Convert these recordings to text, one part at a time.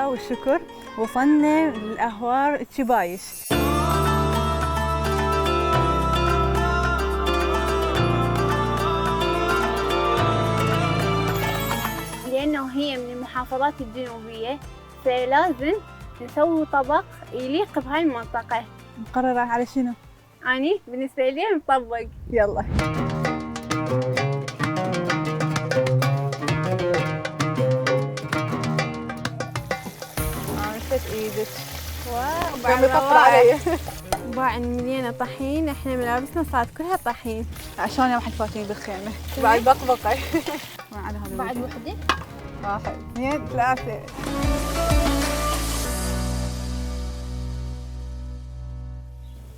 والشكر وصلنا للأهوار التشبايش. لأنه هي من المحافظات الجنوبية فلازم نسوي طبق يليق بهاي المنطقة. مقررة على شنو؟ أني بالنسبة لي مطبق. يلا. مشت ايدك. واو قام يطفر علي. باع مليانة طحين، احنا ملابسنا صارت كلها طحين. عشان يوم حتفاتني بالخيمة. بعد بقبقة. بعد وحدة؟ 1 2 3.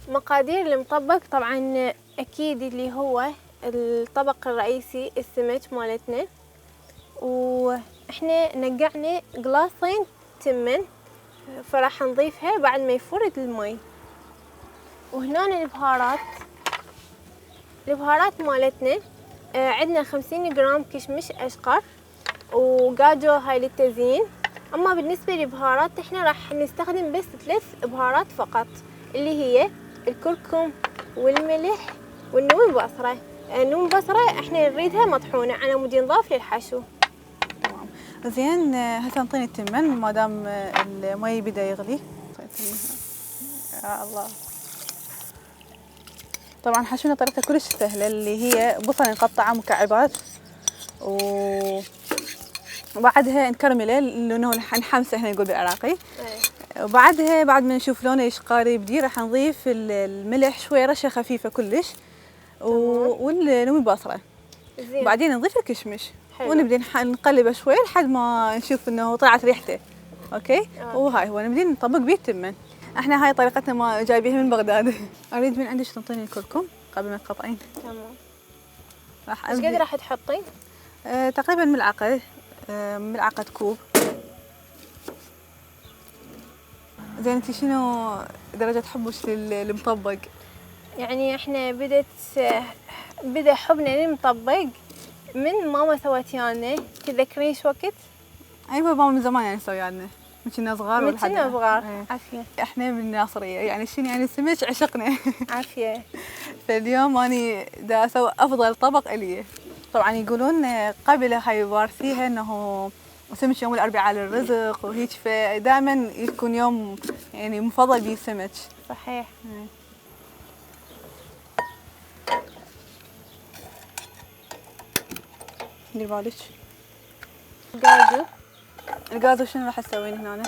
مقادير المطبق طبعا اكيد اللي هو الطبق الرئيسي السمك مالتنا، واحنا نقعنا قلاصين تمن فراح نضيفها بعد ما يفور المي. وهنا البهارات مالتنا عندنا 50 جرام كشمش اشقر وقاجو هاي للتزيين. اما بالنسبه للبهارات احنا راح نستخدم بس 3 بهارات فقط اللي هي الكركم والملح والنوم البصره. النوم البصره احنا نريدها مطحونه على مود ينضاف للحشو. تمام. زين هسه انطيني التمن ما دام المي بدا يغلي. يا الله. طبعا حشونا طريقتها كلش سهله اللي هي بصل نقطعها مكعبات وبعدها نكرمله لانه نحمسه احنا نقول بالعراقي. وبعدها بعد ما نشوف لونه يشقاري يبدي راح نضيف الملح شويه رشه خفيفه كلش والنوم البصره. بعدين نضيف الكشمش ونبدي نقلبه شوي لحد ما نشوف انه طلعت ريحته. اوكي. وهاي هو نبدي نطبق بيه التمن. احنا هاي طريقتنا ما جايبيها من بغداد. اريد من عندك تنطيني الكركم قبل ما تقطعين. تمام. راح ايش قد راح تحطين؟ تقريبا ملعقه كوب. زين انتي شنو درجه حبك للمطبق؟ يعني احنا بدا حبنا للمطبق من ماما سوتيانا. تذكرين شو وقت؟ ايوه ماما من زمان يعني سويانا من كنا صغار من كنا صغار. عافيه. احنا من الناصريه يعني شنو يعني السمك عشقنا. عافيه. فاليوم اني دا اسوي افضل طبق الي. طبعا يقولون قبل هاي وارثيها انه سمك يوم الاربعاء للرزق وهيك فدائما يكون يوم يعني مفضل بيه سمك. صحيح. دير بالك. القازو شنو راح تسوين هنا؟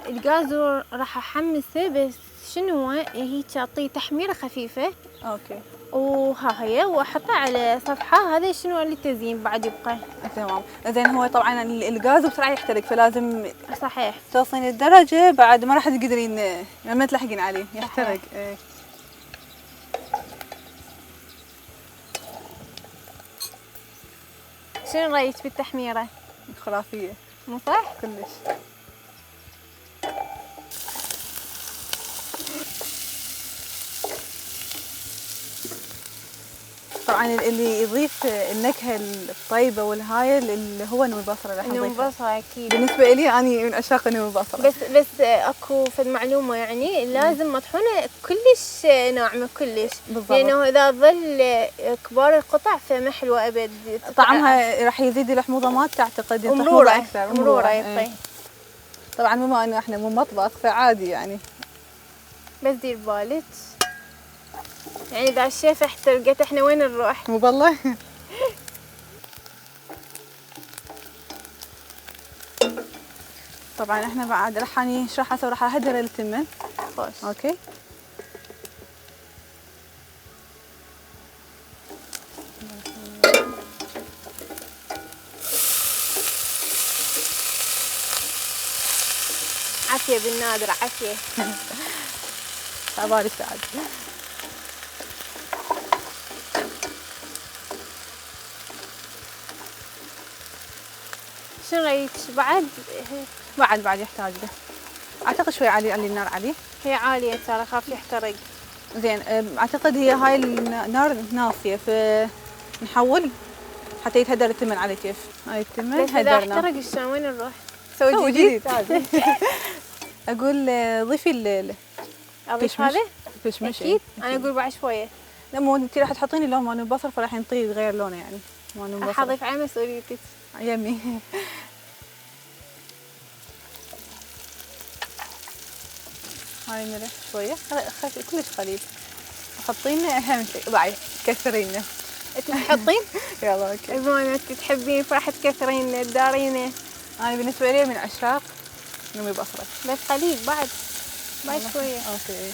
القازو راح احمسه بس شنو هيك اعطيه تحميره خفيفه. اوكي. وها هي واحطه على صفحه. هذا شنو للتزيين بعد يبقى. تمام. زين هو طبعا الغاز بسرعه يحترق فلازم صحيح توصلين الدرجه بعد ما راح تقدرين يعني ما تلحقين عليه يحترق. ايه. شنو رايك بالتحميره؟ خرافيه. مو صح؟ كلش. طبعا اللي يضيف النكهه الطيبه والهاي اللي هو نوم البصره راح نضيفه. نوم البصره اكيد. بالنسبه لي اني من عشاق نوم البصره. بس اكو في المعلومه يعني لازم مطحونه كلش ناعمه كلش. بالضبط. لانه اذا ظل كبار القطع فما حلوه ابد. طعمها راح يزيد الحموضه ما تعتقد مرورة اكثر. مرورة يطي. طبعا بما انه احنا مو مطبخ فعادي يعني. بس دير بالك يعني اذا الشيف احترقت احنا وين نروح؟ مو بالله. طبعا احنا بعد راح اسوي راح اهدر التمن. خوش. اوكي. عافية بالنادر عافية. عبالي سعد. شنو رايك بعد يحتاج له. اعتقد شوي عالي النار عليه. هي عالية ترى خاف يحترق. زين اعتقد هي هاي النار ناصية فنحول حتى يتهدر التمن على كيف. هاي التمن بس اذا احترق شلون وين نروح؟ تو جديد. اقول ضيفي اضيف هذا الفشمش. اكيد. انا اقول بعد شويه. لا مو انت راح تحطين لون مال البصل فراح ينطي يتغير لونه يعني مال البصل. راح اضيف على مسؤوليتك. يمي. هاي ملح شويه كلش قليل. حطينا اهم شيء بعد كثرينه. انت تحطين؟ يلا اوكي. زمان انت تحبين فراح تكثرين تدارينه. انا بالنسبه لي من عشاق نومي بصره. بس قليل بعد شويه. اوكي.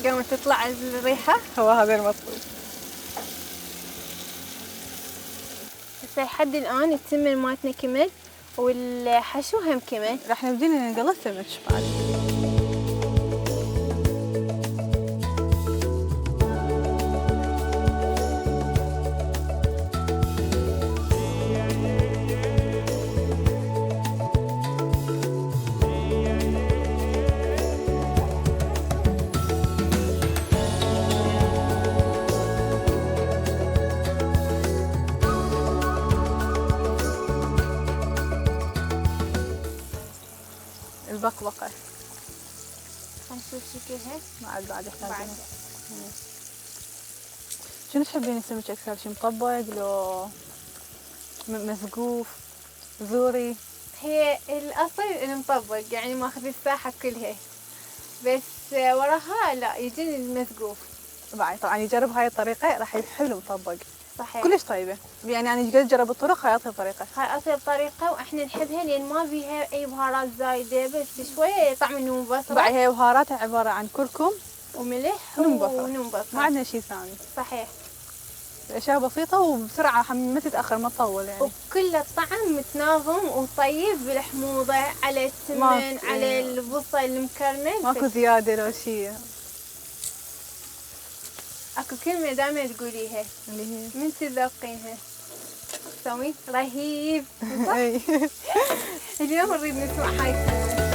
قامت تطلع الريحه. هو هذا المطلوب. هسه لحد الان التمن مالتنا كمل والحشو هم كمل. راح نبدي نقلي السمك بعد. البقبقة نشوف شكلها. بعد يحتاجون. شنو تحبين السمك اكثر شي مطبق لو مسقوف زوري؟ هي الاصل المطبق يعني ماخذ الساحه كلها، بس وراها لا يجيني المسقوف. بعد طبعا يجرب هاي الطريقة راح يحب المطبق. صحيح. كلش طيبة يعني أنا قد جرب الطرق هاي أطيب طريقة. هاي أطيب طريقة وإحنا نحبها لأن ما فيها أي بهارات زايدة، بس شوية طعم النوم بصرة. بعد هي بهاراتها عبارة عن كركم وملح ونوم بصرة. ما عندنا شيء ثاني. صحيح. الأشياء بسيطة وبسرعة ما تتأخر ما تطول يعني. وكل الطعم متناغم وطيب بالحموضة على السمن على البصل المكرمل. ماكو زيادة لو شيء. اكو كلمة دائما تقوليها اللي هي من تذوقينها تسوي رهيب. اي. اليوم نريد نسمع هاي الكلمة.